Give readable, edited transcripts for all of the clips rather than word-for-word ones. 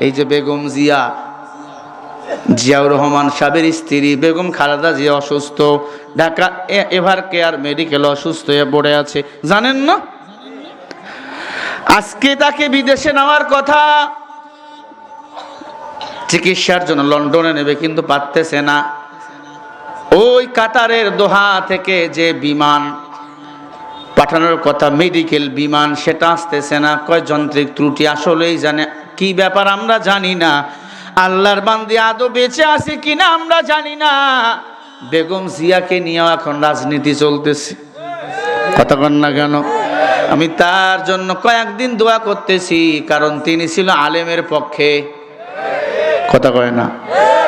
এই যে বেগম জিয়াউর রহমান সাহেবের স্ত্রী বেগম খালেদা জিয়া অসুস্থ, ঢাকা এভার কেয়ার মেডিকেল অসুস্থ হয়ে পড়ে আছে, জানেন না? আজকে তাকে বিদেশে নেওয়ার কথা, চিকিৎসার জন্য লন্ডনে নেবে, কিন্তু পারতেছে না। ওই কাতারের দোহা থেকে যে বিমান পাঠানোর কথা, মেডিকেল বিমান, সেটা আসতেছে না, কয় যন্ত্রিক ত্রুটি। আসলেই জানে কি ব্যাপার আমরা জানি না, আল্লাহর বান্দি আদৌ বেঁচে আছে কিনা আমরা জানি না। বেগম জিয়াকে নিয়ে এখন রাজনীতি চলতেছে, কথা বল না কেন? আমি তার জন্য কয়েকদিন দোয়া করতেছি, কারণ তিনি ছিল আলেমের পক্ষে, কথা কয় না?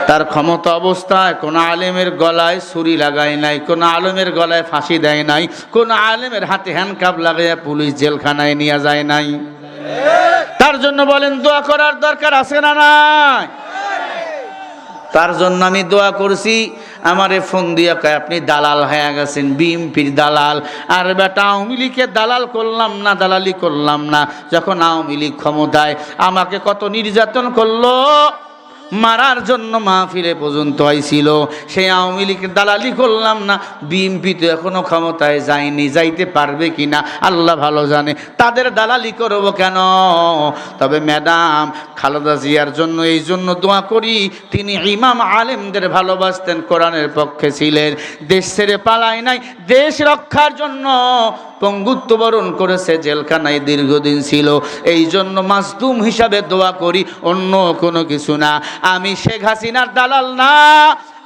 তার ক্ষমতা অবস্থায় কোন আলেমের গলায় ছুরি লাগায় নাই, কোন আলেমের গলায় ফাঁসি দেয় নাই, কোন আলেমের হাতে হ্যান্ডকাপ লাগাইয়া পুলিশ জেলখানায় নিয়ে যায় নাই। তার জন্য বলেন দোয়া করার দরকার আছে না নাই? তার জন্য আমি দোয়া করছি। আমারে ফোন দিয়া কয় আপনি দালাল হয়ে গেছেন, বিএনপির দালাল। আর বেটা, আওয়ামী লীগের দালাল করলাম না, দালালি করলাম না। যখন আওয়ামী লীগ ক্ষমতায় আমাকে কত নির্যাতন করলো, মারার জন্য মাহফিলে পর্যন্ত আইছিল, সেই আওয়ামী লীগের দালালি করলাম না। বিএনপি তো এখনো ক্ষমতায় যায়নি, যাইতে পারবে কিনা আল্লাহ ভালো জানে। তাদের দালালি করব কেন? তবে ম্যাডাম খালেদা জিয়ার জন্য এই জন্য দোয়া করি, তিনি ইমাম আলেমদের ভালোবাসতেন, কোরআনের পক্ষে ছিলেন, দেশ ছেড়ে পালায় নাই, দেশ রক্ষার জন্য পঙ্গুত্ব বরণ করেছে, জেলখানায় দীর্ঘদিন ছিল। এই জন্য মাসদুম হিসাবে দোয়া করি, অন্য কোনো কিছু না। আমি শেখ হাসিনার দালাল না,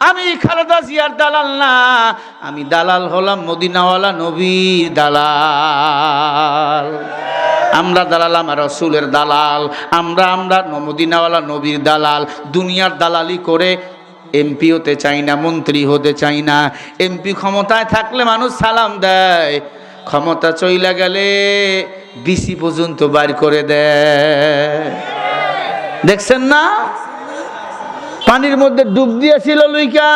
আমি খালেদা জিয়ার দালাল না, আমি দালাল হলাম মদিনাওয়ালা নবীর দালাল। আমরা দালাল, আমার রাসূলের দালাল, আমরা মদিনাওয়ালা নবীর দালাল। দুনিয়ার দালালি করে এমপি হতে চাই না, মন্ত্রী হতে চাই না। এমপি ক্ষমতায় থাকলে মানুষ সালাম দেয়, ক্ষমতা চইলা গেলে বিসি পর্যন্ত বাইর করে দেয়। দেখছেন না? পানির মধ্যে ডুব দিয়েছিল লুইকা,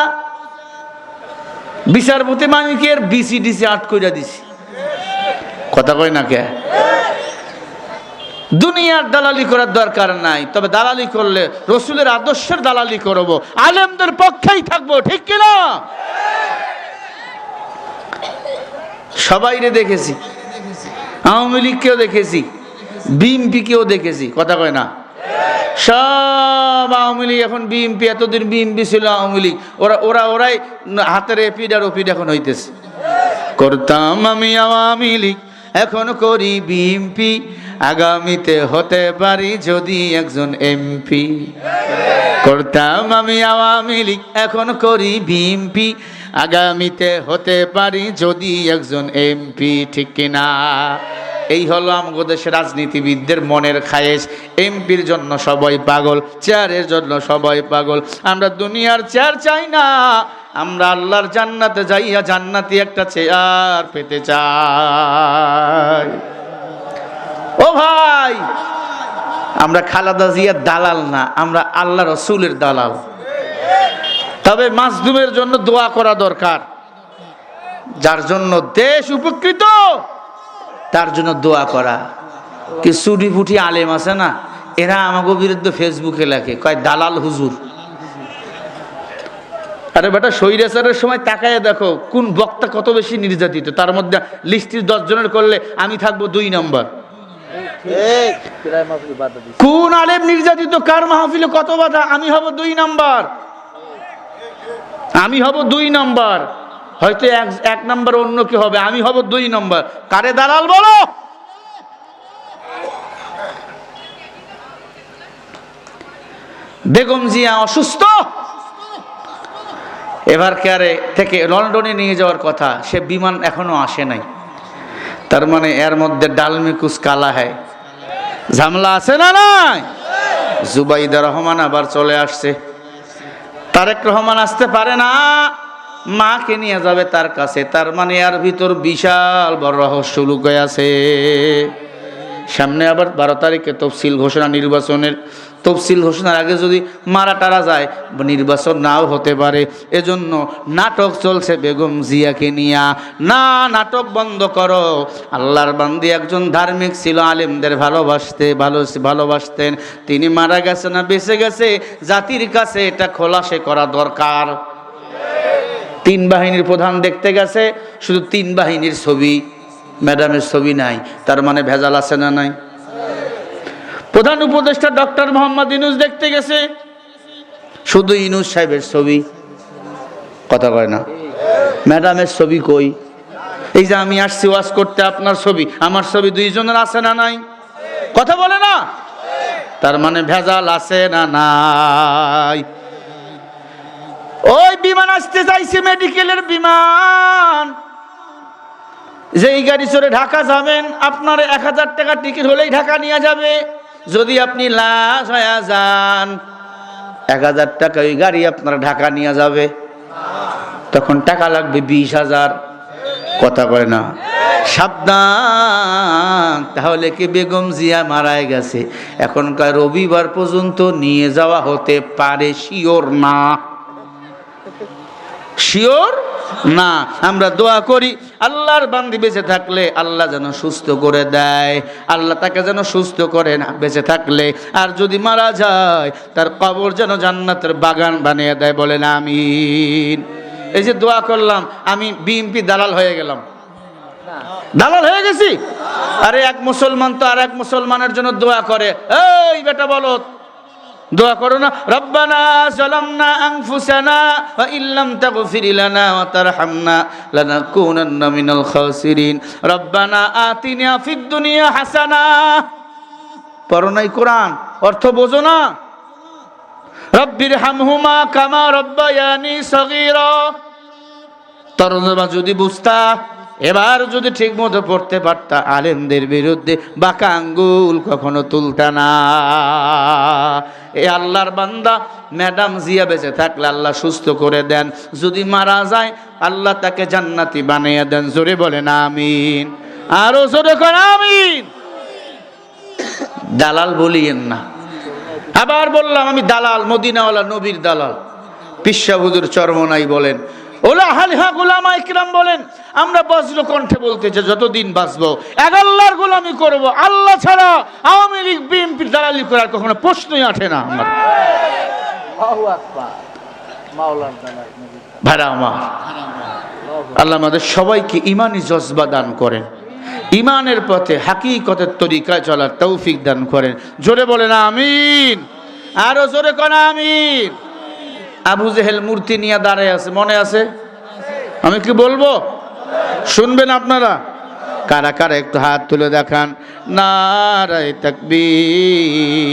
বিচারপতি মানিকের বিসি ডিসি আট কইরা দিছি, কথা কয় না কে? দুনিয়ার দালালি করার দরকার নাই, তবে দালালি করলে রসুলের আদর্শের দালালি করব, আলেমদের পক্ষেই থাকবো, ঠিক কিনা? সবাইরে দেখেছি, আওয়ামী লীগকেও দেখেছি, বিএনপিকেও দেখেছি, কথা কয় না? সব আওয়ামী লীগ এখন বিএনপি, এতদিন বিএনপি ছিল আওয়ামী লীগ, ওরাই হাতের এপিড আর ওপিড এখন হইতেছে। করতাম আমি আওয়ামী লীগ, এখন করি বিএনপি, আগামীতে হতে পারি যদি একজন এমপি। করতাম আমি আওয়ামী লীগ, এখন করি বিএনপি, আগামীতে হতে পারি যদি একজন এমপি, ঠিক কিনা? এই হলো আমাদের দেশের রাজনীতিবিদদের মনের খায়েশ। এমপির জন্য সবাই পাগল, চেয়ারের জন্য সবাই পাগল। আমরা দুনিয়ার চেয়ার চাই না, আমরা আল্লাহর জান্নাতে যাইয়া জান্নাতি একটা চেয়ার পেতে চাই। ও ভাই, আমরা খালেদা জিয়ার দালাল না, আমরা আল্লাহ রসুলের দালাল। তবে মাসদুমের জন্য দোয়া করা দরকার, যার জন্য দেশ উপকৃত তার জন্য দোয়া করা। কি সুডি ফুটি আলেম আছে না, এরা আমাকে বিরুদ্ধে ফেসবুকে লেখে, কয় দালাল হুজুর। আরে বেটা, স্বৈরাচারের সময় তাকায় দেখো কোন বক্তা কত বেশি নির্যাতিত, তার মধ্যে লিস্টির 10 জনের করলে আমি থাকবো 2 নম্বর। কোন আলেম নির্যাতিত, কার মাহফিলে কত বাধা, আমি হব 2 নম্বর, আমি হব 2 নম্বর। হয়তো 1 নম্বর অন্য কি হবে, আমি হব 2 নম্বর। কারে দালাল বলো? বেগম জিয়া অসুস্থ, এবার কেয়ারে থেকে লন্ডনে নিয়ে যাওয়ার কথা, সে বিমান এখনো আসে নাই। তার মানে এর মধ্যে ডালমে কুছ কালা হয়, ঝামেলা আছে না নাই? জুবাইদা রহমান আবার চলে আসছে, তারেক রহমান আসতে পারে না, মাকে নিয়ে যাবে তার কাছে। তার মানে এর ভিতর বিশাল বড় রহস্য লুকায় আছে। সামনে আবার 12 তারিখে তফসিল ঘোষণা নির্বাচনের, তফসিল ঘোষণার আগে যদি মারা টারা যায়, নির্বাচন নাও হতে পারে। এজন্য নাটক চলছে বেগম জিয়াকে নিয়া। না, নাটক বন্ধ করো। আল্লাহর বান্দি একজন ধার্মিক ছিল, আলেমদের ভালোবাসতেন। তিনি মারা গেছে না বেঁচে গেছে, জাতির কাছে এটা খোলাসা করা দরকার। 3 বাহিনীর প্রধান দেখতে গেছে, শুধু 3 বাহিনীর ছবি, ম্যাডামের ছবি নাই। তার মানে ভেজাল আছে না নাই? প্রধান উপদেষ্টা ডক্টর মোহাম্মদ ইউনূস দেখতে গেছে, শুধু ইউনূস সাহেবের ছবি, কথা কয় না। ম্যাডামের ছবি কই? এই যে আমি আসছি ওয়াজ করতে, আপনার ছবি আমার ছবি 2 জনের আছে না নাই? কথা বলে না? তার মানে ভেজাল আছে না নাই? ওই বিমান আসতে চাইছে, মেডিকেলের বিমান, যেই গাড়ি চড়ে ঢাকা যাবেন, আপনার 1000 টাকা টিকিট হলেই ঢাকা নিয়ে যাবে। যদি আপনি লাশ হয়ে যান, 1000 টাকা ওই গাড়ি আপনার ঢাকা নিয়ে যাবে। তখন টাকা লাগবে 20,000। কথা বলে না? সাবধান। তাহলে কি বেগম জিয়া মারা গেছে, এখনকার রবিবার পর্যন্ত নিয়ে যাওয়া হতে পারে, শিওর না, শিওর না। আমরা দোয়া করি আল্লাহর বান্দি বেঁচে থাকলে আল্লাহ যেন সুস্থ করে দেয়, আল্লাহ তাকে যেন সুস্থ করে না বেঁচে থাকলে। আর যদি মারা যায়, তার কবর যেন জান্নাতের বাগান বানিয়ে দেয়, বলেন আমিন। এই যে দোয়া করলাম, আমি বিএনপি দালাল হয়ে গেলাম, দালাল হয়ে গেছি। আরে এক মুসলমান তো আর এক মুসলমানের জন্য দোয়া করে। এই বেটা বলো, দোয়া করো না, রব্বানা যালামনা আনফুসানা ওয়া ইল্লাম তাগফির লানা ওয়া তারহামনা লানাকুনান্না মিনাল খাসিরিন, রব্বানা আতিনা ফিদ দুনিয়া হাসানা। পড়ো নাই কোরআন? অর্থ বোঝো না? রব্বির হামহুমা কামা রব্বায়ানি সগীরা। তরজমা যদি বুঝতা, এবার যদি ঠিক মতো পড়তে পারতা, আলেমদের বিরুদ্ধে বাঁকা আঙ্গুল কখনো তুলতা না। এই আল্লাহর বান্দা ম্যাডাম জিয়া বেঁচে থাকলে আল্লাহ সুস্থ করে দেন, যদি মারা যায় আল্লাহ তাকে জান্নাতি বানিয়ে দেন। জোরে বলেন আমিন, আরো জোরে করেন আমিন। দালাল বলিয়েন না। আবার বললাম আমি দালাল, মদিনাওয়ালা নবীর দালাল। পিসা হুজুর চরমনাই বলেন, ওলা হালিহা গোলামা ইকরাম বলেন, আমরা বজ্র কণ্ঠে বলতে চাই, যতদিন বাঁচবো এক আল্লাহর গোলামি করব। আল্লাহ ছাড়া আওয়ামী লীগ বিএনপির দালালি করার কখনো প্রশ্নই ওঠে না। আমার ভাইরা আমার, আল্লাহ আমাদের সবাইকে ইমানি জজবা দান করেন, ইমানের পথে হাকিকতের তরিকায় চলার তৌফিক দান করেন। জোরে বলেন আমিন, আরো জোরে করেন আমিন। আবু জেহেল মূর্তি নিয়ে দাঁড়ায় আছে, মনে আছে? আমি কি বলবো, শুনবেন আপনারা? কারা কারা একটু হাত তুলে দেখান। নারায়ে তাকবীর।